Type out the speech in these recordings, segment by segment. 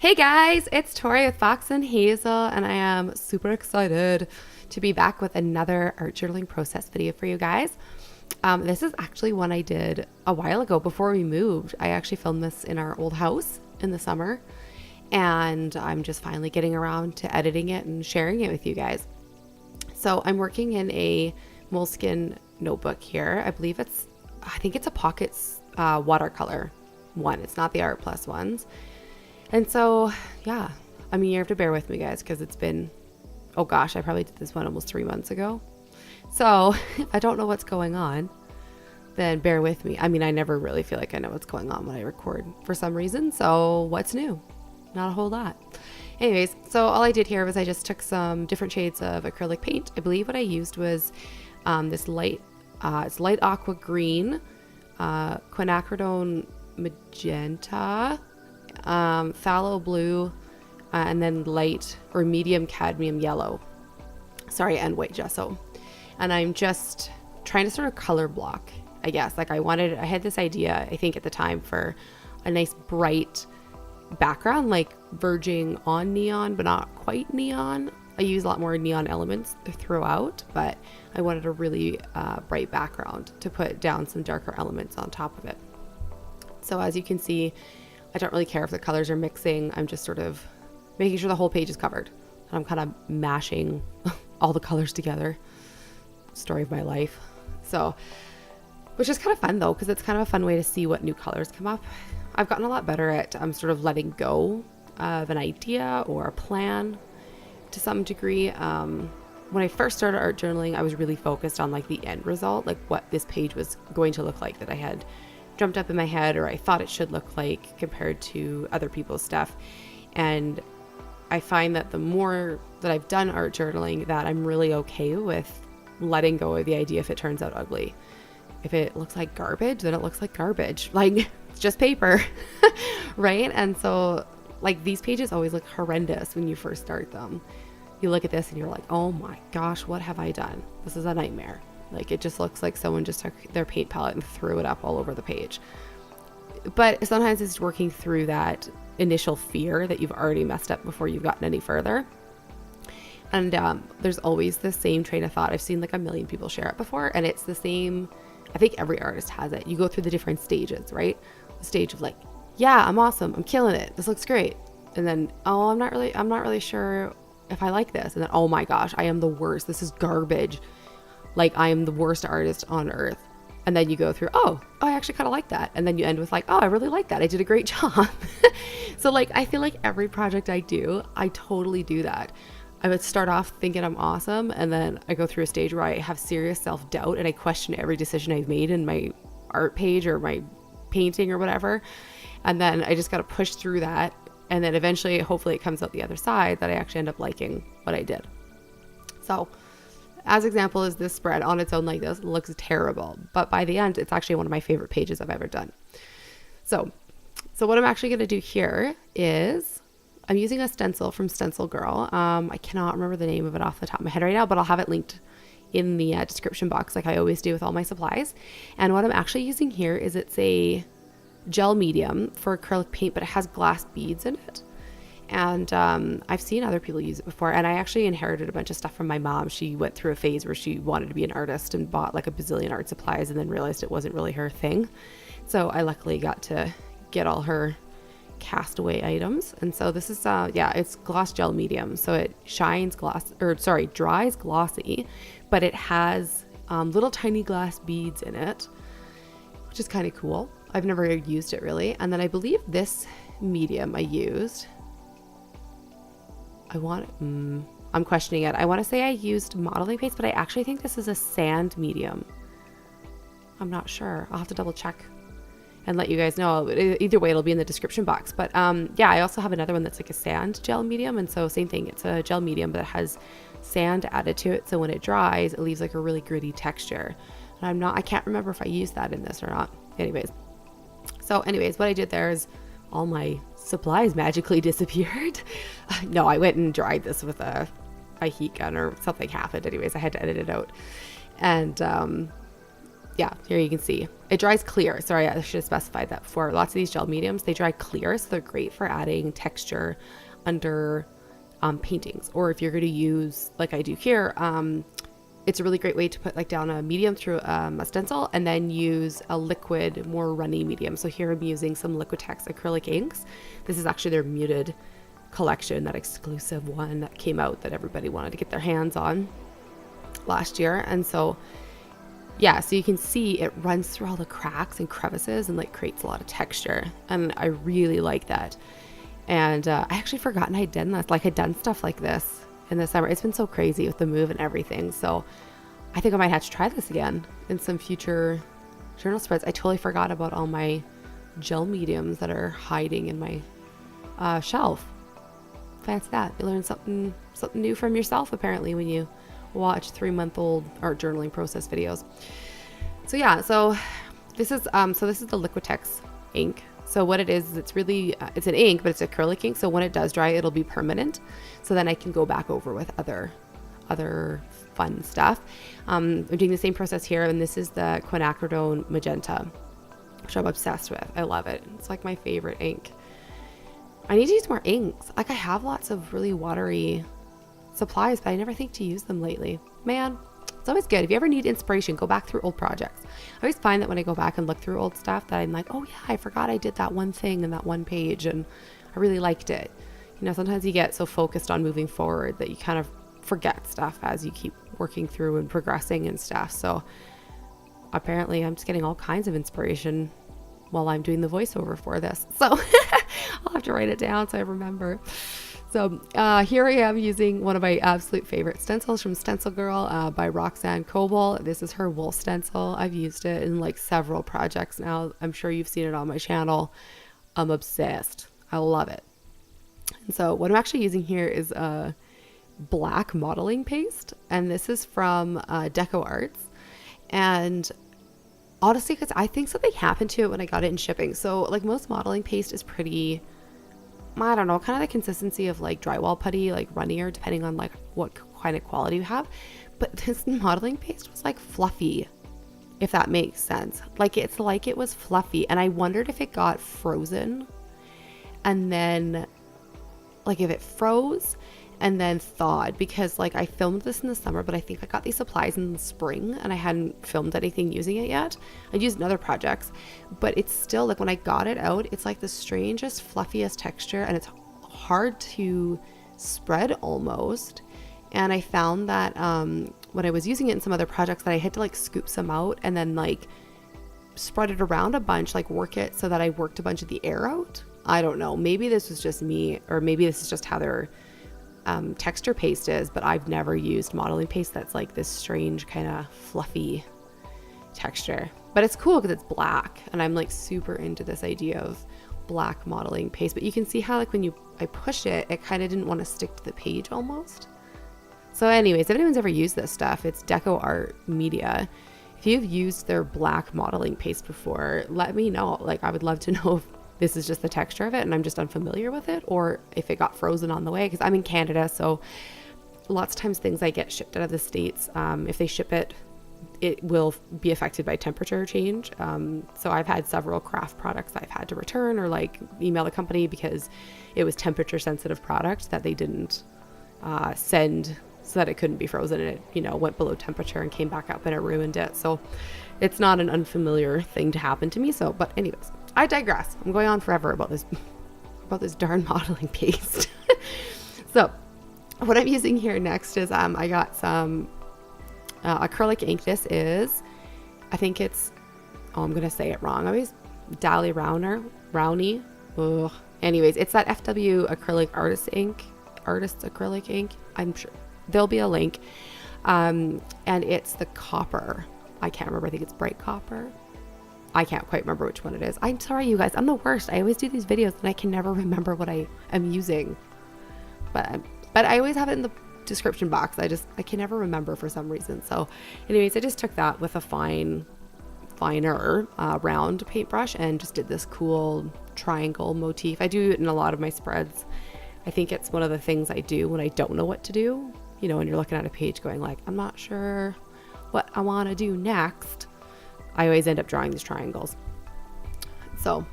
Hey guys, it's Tori with Fox and Hazel, and I am super excited to be back with another art journaling process video for you guys. This is actually one I did a while ago before we moved. I actually filmed this in our old house in the summer, and I'm just finally getting around to editing it and sharing it with you guys. So I'm working in a Moleskine notebook here. I think it's a Pockets watercolor one. It's not the Art Plus ones. And so, yeah, I mean, you have to bear with me, guys, because it's been, oh gosh, I probably did this one almost 3 months ago. So if I don't know what's going on, then bear with me. I mean, I never really feel like I know what's going on when I record for some reason. So what's new? Not a whole lot. Anyways, so all I did here was I just took some different shades of acrylic paint. I believe what I used was this it's light aqua green, quinacridone magenta, phthalo blue, and then light or medium cadmium yellow. Sorry, and white gesso. And I'm just trying to sort of color block, I guess. Like I had this idea, I think at the time, for a nice bright background, like verging on neon, but not quite neon. I use a lot more neon elements throughout, but I wanted a really bright background to put down some darker elements on top of it. So as you can see, I don't really care if the colors are mixing. I'm just sort of making sure the whole page is covered. And I'm kind of mashing all the colors together. Story of my life. So, which is kind of fun though, because it's kind of a fun way to see what new colors come up. I've gotten a lot better at sort of letting go of an idea or a plan to some degree. When I first started art journaling, I was really focused on like the end result, like what this page was going to look like that I had jumped up in my head, or I thought it should look like compared to other people's stuff. And I find that the more that I've done art journaling, that I'm really okay with letting go of the idea if it turns out ugly. If it looks like garbage, then it looks like garbage. Like, it's just paper, right? And so like these pages always look horrendous when you first start them. You look at this and you're like, oh my gosh, what have I done? This is a nightmare. Like, it just looks like someone just took their paint palette and threw it up all over the page. But sometimes it's working through that initial fear that you've already messed up before you've gotten any further. And there's always the same train of thought. I've seen like a million people share it before, and it's the same. I think every artist has it. You go through the different stages, right? The stage of like, yeah, I'm awesome. I'm killing it. This looks great. And then, oh, I'm not really sure if I like this. And then, oh my gosh, I am the worst. This is garbage. Like, I am the worst artist on earth. And then you go through, oh, I actually kind of like that. And then you end with like, oh, I really like that. I did a great job. So like, I feel like every project I do, I totally do that. I would start off thinking I'm awesome. And then I go through a stage where I have serious self-doubt and I question every decision I've made in my art page or my painting or whatever. And then I just got to push through that. And then eventually, hopefully it comes out the other side that I actually end up liking what I did. So as example is this spread on its own like this looks terrible, but by the end, it's actually one of my favorite pages I've ever done. So what I'm actually going to do here is I'm using a stencil from Stencil Girl. I cannot remember the name of it off the top of my head right now, but I'll have it linked in the description box like I always do with all my supplies. And what I'm actually using here is it's a gel medium for acrylic paint, but it has glass beads in it. And I've seen other people use it before, and I actually inherited a bunch of stuff from my mom. She went through a phase where she wanted to be an artist and bought like a bazillion art supplies and then realized it wasn't really her thing. So I luckily got to get all her castaway items. And so this is, it's gloss gel medium. So it dries glossy, but it has little tiny glass beads in it, which is kind of cool. I've never used it really. And then I believe this medium I used, I'm questioning it. I want to say I used modeling paints, but I actually think this is a sand medium. I'm not sure. I'll have to double check and let you guys know. Either way, it'll be in the description box. But I also have another one that's like a sand gel medium. And so same thing. It's a gel medium, but it has sand added to it. So when it dries, it leaves like a really gritty texture. And I can't remember if I used that in this or not. Anyways, what I did there is all my supplies magically disappeared. No, I went and dried this with a heat gun or something happened. Anyways, I had to edit it out. And yeah, here you can see it dries clear. Sorry, I should have specified that before. Lots of these gel mediums, they dry clear, so they're great for adding texture under paintings. Or if you're going to use, like I do here, it's a really great way to put like down a medium through a stencil and then use a liquid, more runny medium. So here I'm using some Liquitex acrylic inks. This is actually their muted collection, that exclusive one that came out that everybody wanted to get their hands on last year. And so yeah, so you can see it runs through all the cracks and crevices and like creates a lot of texture, and I really like that. And I actually forgotten I'd done this, like I'd done stuff like this in the summer. It's been so crazy with the move and everything, so I think I might have to try this again in some future journal spreads. I totally forgot about all my gel mediums that are hiding in my shelf. Fancy that. You learn something new from yourself apparently when you watch 3-month-old art journaling process videos. So yeah, so this is the Liquitex ink. So what it is it's really it's an ink, but it's acrylic ink, so when it does dry it'll be permanent, so then I can go back over with other fun stuff. I'm doing the same process here, and this is the quinacridone magenta, which I'm obsessed with. I love it. It's like my favorite ink. I need to use more inks. Like I have lots of really watery supplies, but I never think to use them lately. Man, it's always good. If you ever need inspiration, go back through old projects. I always find that when I go back and look through old stuff that I'm like, oh yeah, I forgot I did that one thing in that one page and I really liked it. You know, sometimes you get so focused on moving forward that you kind of forget stuff as you keep working through and progressing and stuff. So apparently I'm just getting all kinds of inspiration while I'm doing the voiceover for this. So I'll have to write it down so I remember. So here I am using one of my absolute favorite stencils from Stencil Girl by Roxanne Coble. This is her wool stencil. I've used it in like several projects now. I'm sure you've seen it on my channel. I'm obsessed. I love it. And so what I'm actually using here is a black modeling paste. And this is from Deco Arts. And honestly, because I think something happened to it when I got it in shipping. So like most modeling paste is pretty, I don't know, kind of the consistency of like drywall putty, like runnier, depending on like what kind of quality you have. But this modeling paste was like fluffy, if that makes sense. Like it's like it was fluffy, and I wondered if it got frozen and then like if it froze and then thawed, because like I filmed this in the summer, but I think I got these supplies in the spring and I hadn't filmed anything using it yet. I used in other projects, but it's still like when I got it out, it's like the strangest, fluffiest texture, and it's hard to spread almost. And I found that when I was using it in some other projects that I had to like scoop some out and then like spread it around a bunch, like work it so that I worked a bunch of the air out. I don't know, maybe this was just me, or maybe this is just how their texture paste is, but I've never used modeling paste that's like this strange kind of fluffy texture. But it's cool because it's black, and I'm like super into this idea of black modeling paste. But you can see how like when I push it, it kind of didn't want to stick to the page almost. So anyways, if anyone's ever used this stuff, it's Deco Art Media. If you've used their black modeling paste before, let me know. Like I would love to know if this is just the texture of it and I'm just unfamiliar with it, or if it got frozen on the way, because I'm in Canada, so lots of times things I get shipped out of the States, if they ship it, it will be affected by temperature change. So I've had several craft products I've had to return or like email the company because it was temperature sensitive product that they didn't send so that it couldn't be frozen, and it, you know, went below temperature and came back up and it ruined it. So it's not an unfamiliar thing to happen to me. So, but anyways, I digress. I'm going on forever about this darn modeling paste. So what I'm using here next is I got some acrylic ink. This is, I think it's, I'm gonna say it wrong. I always Dally Rowney. Ugh. Anyways, it's that FW acrylic artist's acrylic ink. I'm sure there'll be a link. And it's the copper. I can't remember. I think it's bright copper. I can't quite remember which one it is. I'm sorry, you guys. I'm the worst. I always do these videos and I can never remember what I am using. But I always have it in the description box. I can never remember for some reason. So anyways, I just took that with a finer round paintbrush and just did this cool triangle motif. I do it in a lot of my spreads. I think it's one of the things I do when I don't know what to do. You know, when you're looking at a page going like, I'm not sure what I want to do next. I always end up drawing these triangles. So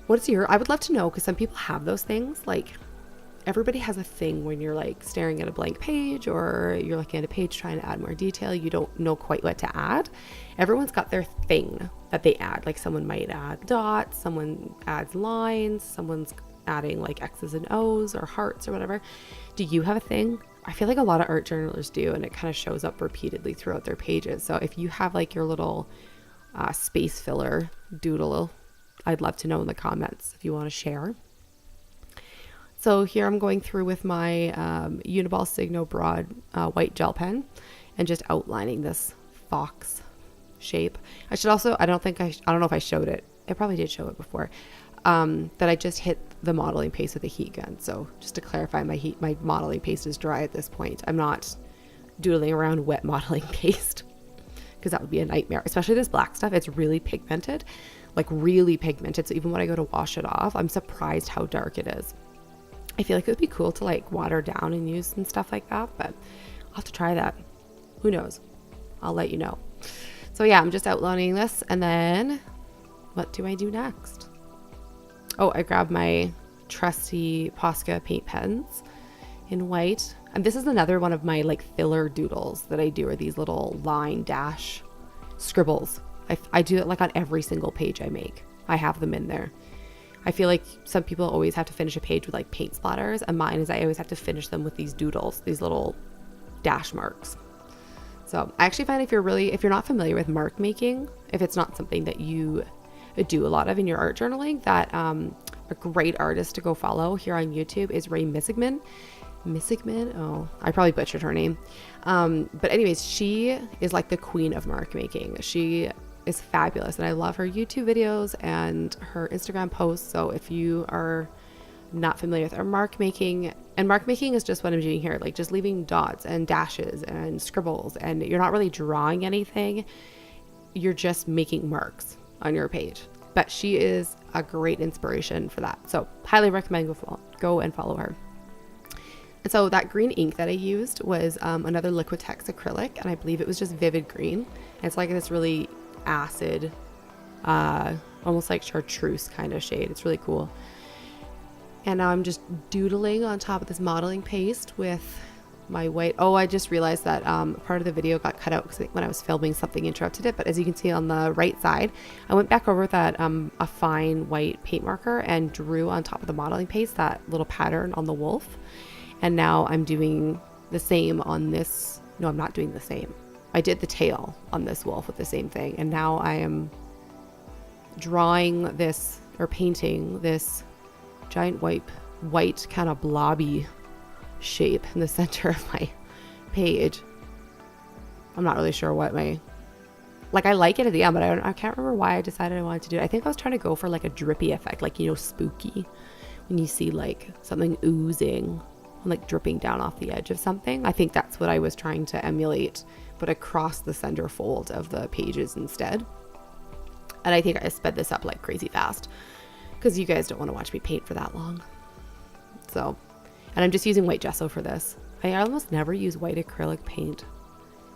I would love to know, because some people have those things. Like, everybody has a thing when you're like staring at a blank page, or you're looking at a page trying to add more detail. You don't know quite what to add. Everyone's got their thing that they add. Like, someone might add dots, someone adds lines, someone's adding like X's and O's or hearts or whatever. Do you have a thing? I feel like a lot of art journalers do, and it kind of shows up repeatedly throughout their pages. So if you have like your little space filler doodle, I'd love to know in the comments if you want to share. So here I'm going through with my Uniball Signo Broad white gel pen and just outlining this fox shape. I don't know if I showed it. I probably did show it before. That I just hit the modeling paste with a heat gun. So just to clarify, my modeling paste is dry at this point. I'm not doodling around wet modeling paste, because that would be a nightmare. Especially this black stuff. It's really pigmented, like really pigmented. So even when I go to wash it off, I'm surprised how dark it is. I feel like it would be cool to like water down and use and stuff like that, but I'll have to try that. Who knows? I'll let you know. So yeah, I'm just outlining this, and then what do I do next? Oh, I grabbed my trusty Posca paint pens in white. And this is another one of my like filler doodles that I do, are these little line dash scribbles. I do it like on every single page I make. I have them in there. I feel like some people always have to finish a page with like paint splatters, and mine is I always have to finish them with these doodles, these little dash marks. So I actually find if you're not familiar with mark making, if it's not something that you do a lot of in your art journaling, that a great artist to go follow here on YouTube is Ray Missigman. Oh, I probably butchered her name. But anyways, she is like the queen of mark making. She is fabulous, and I love her YouTube videos and her Instagram posts. So if you are not familiar with her mark making, and mark making is just what I'm doing here, like just leaving dots and dashes and scribbles, and you're not really drawing anything, you're just making marks on your page. But she is a great inspiration for that, so highly recommend go and follow her. And so that green ink that I used was another Liquitex acrylic, and I believe it was just vivid green. It's like this really acid, almost like chartreuse kind of shade. It's really cool. And now I'm just doodling on top of this modeling paste with my white. Oh, I just realized that part of the video got cut out because when I was filming, something interrupted it. But as you can see on the right side, I went back over with that a fine white paint marker and drew on top of the modeling paste that little pattern on the wolf. And now I'm doing the same on this. No, I'm not doing the same. I did the tail on this wolf with the same thing. And now I am drawing this, or painting this giant white kind of blobby shape in the center of my page. I'm not really sure what I like it at the end, but I can't remember why I decided I wanted to do it. I think I was trying to go for like a drippy effect, like, you know, spooky, when you see like something oozing and like dripping down off the edge of something. I think that's what I was trying to emulate, but across the center fold of the pages instead. And I think I sped this up like crazy fast because you guys don't want to watch me paint for that long. So, and I'm just using white gesso for this. I almost never use white acrylic paint,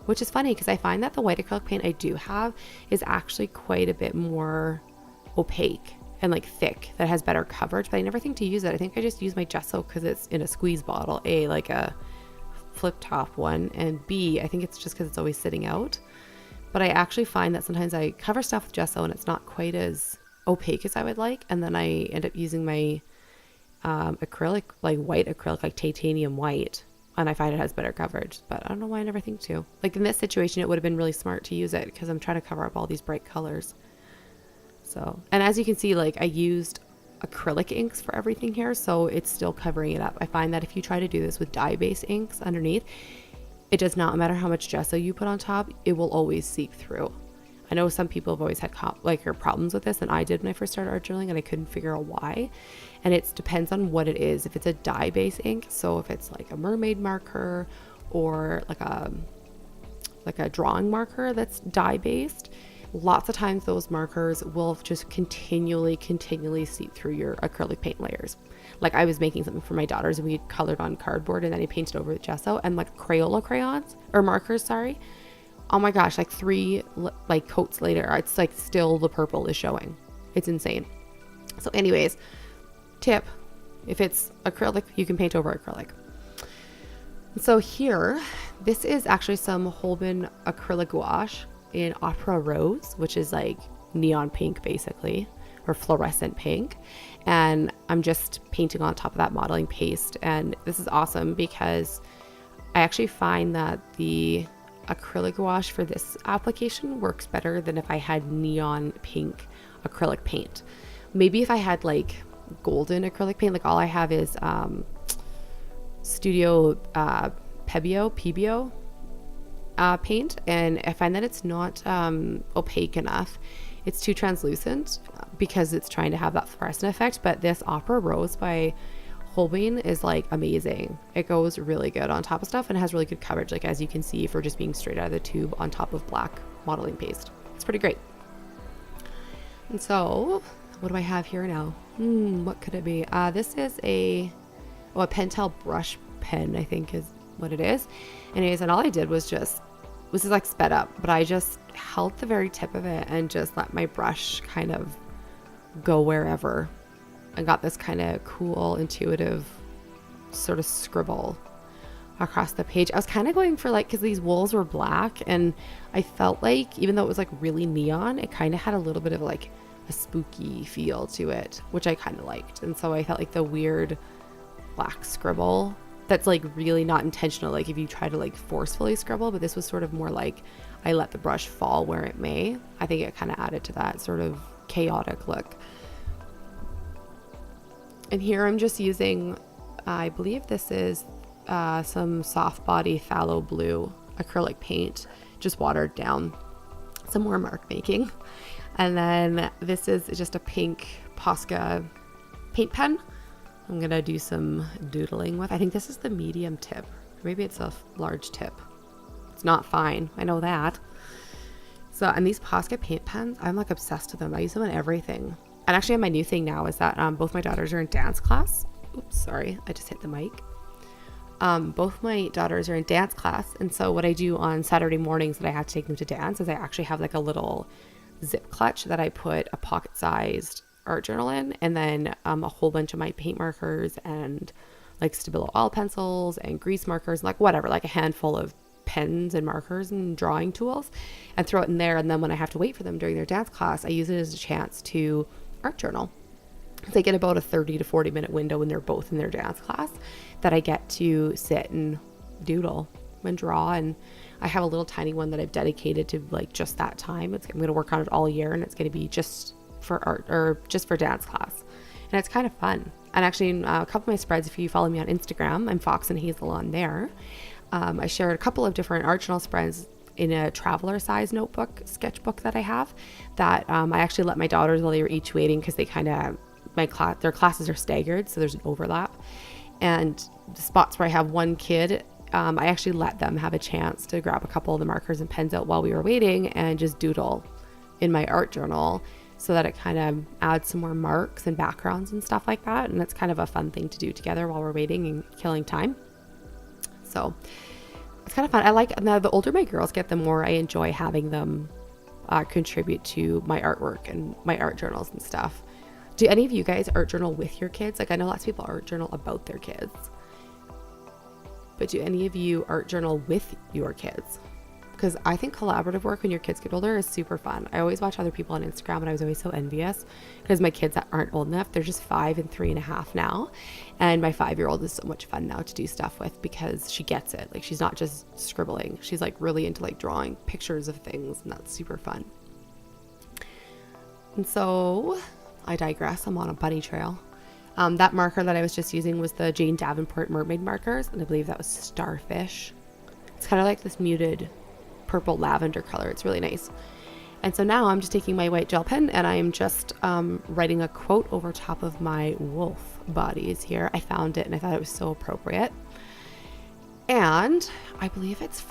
which is funny because I find that the white acrylic paint I do have is actually quite a bit more opaque and like thick, that has better coverage, but I never think to use it. I think I just use my gesso because it's in a squeeze bottle, A, like a flip top one, and B, I think it's just because it's always sitting out. But I actually find that sometimes I cover stuff with gesso and it's not quite as opaque as I would like, and then I end up using my acrylic, like white acrylic, like titanium white, and I find it has better coverage. But I don't know why I never think to. Like in this situation, it would have been really smart to use it because I'm trying to cover up all these bright colors. So, and as you can see, like I used acrylic inks for everything here, so it's still covering it up. I find that if you try to do this with dye-based inks underneath, it does not matter how much gesso you put on top, it will always seep through. I know some people have always had problems with this, and I did when I first started art journaling, and I couldn't figure out why. And it depends on what it is. If it's a dye-based ink, so if it's like a mermaid marker or like a drawing marker that's dye-based, lots of times those markers will just continually seep through your acrylic paint layers. Like I was making something for my daughters and we colored on cardboard and then I painted over with gesso, and like Crayola crayons or markers, sorry, oh my gosh, like 3 like coats later, it's like still the purple is showing. It's insane. So anyways, tip, if it's acrylic, you can paint over acrylic. So here, this is actually some Holbein acrylic gouache in Opera Rose, which is like neon pink basically, or fluorescent pink. And I'm just painting on top of that modeling paste. And this is awesome because I actually find that the acrylic gouache for this application works better than if I had neon pink acrylic paint. Maybe if I had like golden acrylic paint, like all I have is Studio Pebeo paint, and I find that it's not opaque enough. It's too translucent because it's trying to have that fluorescent effect. But this Opera Rose by Holbein is like amazing. It goes really good on top of stuff and has really good coverage, like as you can see, for just being straight out of the tube on top of black modeling paste. It's pretty great. And so what do I have here now? What could it be? This is a Pentel brush pen, I think is what it is. Anyways, and all I did was this is like sped up, but I just held the very tip of it and just let my brush kind of go wherever. I got this kind of cool, intuitive sort of scribble across the page. I was kind of going for like, because these wools were black, and I felt like even though it was like really neon, it kind of had a little bit of like a spooky feel to it, which I kind of liked. And so I felt like the weird black scribble that's like really not intentional, like if you try to like forcefully scribble, but this was sort of more like I let the brush fall where it may. I think it kind of added to that sort of chaotic look. And here I'm just using, I believe this is some soft body phthalo blue acrylic paint, just watered down, some more mark making. And then this is just a pink Posca paint pen. I'm gonna do some doodling with. I think this is the medium tip. Maybe it's a large tip. It's not fine, I know that. So, and these Posca paint pens, I'm like obsessed with them. I use them in everything. And actually my new thing now is that both my daughters are in dance class. Oops, sorry, I just hit the mic. Both my daughters are in dance class. And so what I do on Saturday mornings that I have to take them to dance is I actually have like a little zip clutch that I put a pocket-sized art journal in, and then a whole bunch of my paint markers and like Stabilo oil pencils and grease markers, like whatever, like a handful of pens and markers and drawing tools, and throw it in there. And then when I have to wait for them during their dance class, I use it as a chance to art journal. They get about a 30 to 40 minute window when they're both in their dance class that I get to sit and doodle and draw. And I have a little tiny one that I've dedicated to like just that time. I'm going to work on it all year, and it's going to be just for art or just for dance class. And it's kind of fun. And actually a couple of my spreads, if you follow me on Instagram, I'm Fox and Hazel on there. I shared a couple of different art journal spreads in a traveler size notebook, sketchbook that I have, that I actually let my daughters, while they were each waiting, because they kind of, their classes are staggered, so there's an overlap. And the spots where I have one kid, I actually let them have a chance to grab a couple of the markers and pens out while we were waiting and just doodle in my art journal, so that it kind of adds some more marks and backgrounds and stuff like that. And it's kind of a fun thing to do together while we're waiting and killing time. So it's kind of fun. I like, now the older my girls get, the more I enjoy having them contribute to my artwork and my art journals and stuff. Do any of you guys art journal with your kids? Like I know lots of people art journal about their kids, but do any of you art journal with your kids? Because I think collaborative work when your kids get older is super fun. I always watch other people on Instagram, and I was always so envious because my kids that aren't old enough, they're just 5 and 3.5 now. And my 5-year-old is so much fun now to do stuff with because she gets it. Like she's not just scribbling. She's like really into like drawing pictures of things, and that's super fun. And so I digress. I'm on a bunny trail. That marker that I was just using was the Jane Davenport Mermaid markers, and I believe that was Starfish. It's kind of like this muted purple lavender color. It's really nice. And so now I'm just taking my white gel pen, and I'm just writing a quote over top of my wolf bodies here. I found it and I thought it was so appropriate. And I believe it's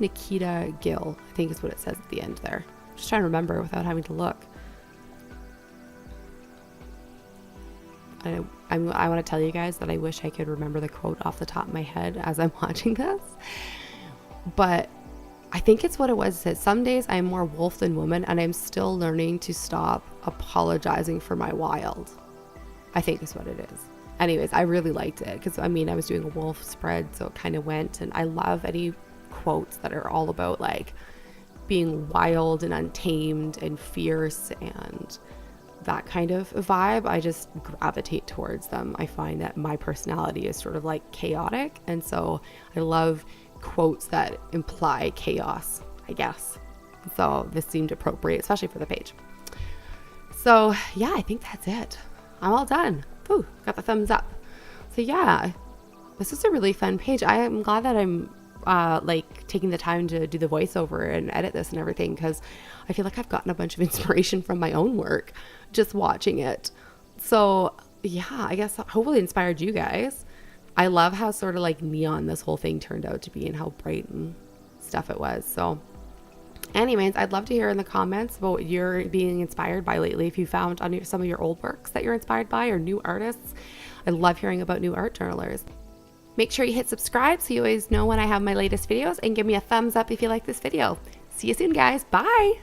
Nikita Gill, I think is what it says at the end there. I'm just trying to remember without having to look. I want to tell you guys that I wish I could remember the quote off the top of my head as I'm watching this. but I think it's what it was. That some days I'm more wolf than woman, and I'm still learning to stop apologizing for my wild. I think is what it is. Anyways, I really liked it because I mean, I was doing a wolf spread, so it kind of went. And I love any quotes that are all about like being wild and untamed and fierce and that kind of vibe. I just gravitate towards them. I find that my personality is sort of like chaotic, and so I love quotes that imply chaos, I guess. So this seemed appropriate, especially for the page. So yeah, I think that's it. I'm all done. Ooh, got the thumbs up. So yeah, this is a really fun page. I am glad that I'm like taking the time to do the voiceover and edit this and everything, because I feel like I've gotten a bunch of inspiration from my own work just watching it. So yeah, I guess hopefully inspired you guys. I love how sort of like neon this whole thing turned out to be and how bright and stuff it was. So anyways, I'd love to hear in the comments about what you're being inspired by lately. If you found on some of your old works that you're inspired by, or new artists. I love hearing about new art journalers. Make sure you hit subscribe so you always know when I have my latest videos, and give me a thumbs up if you like this video. See you soon, guys. Bye.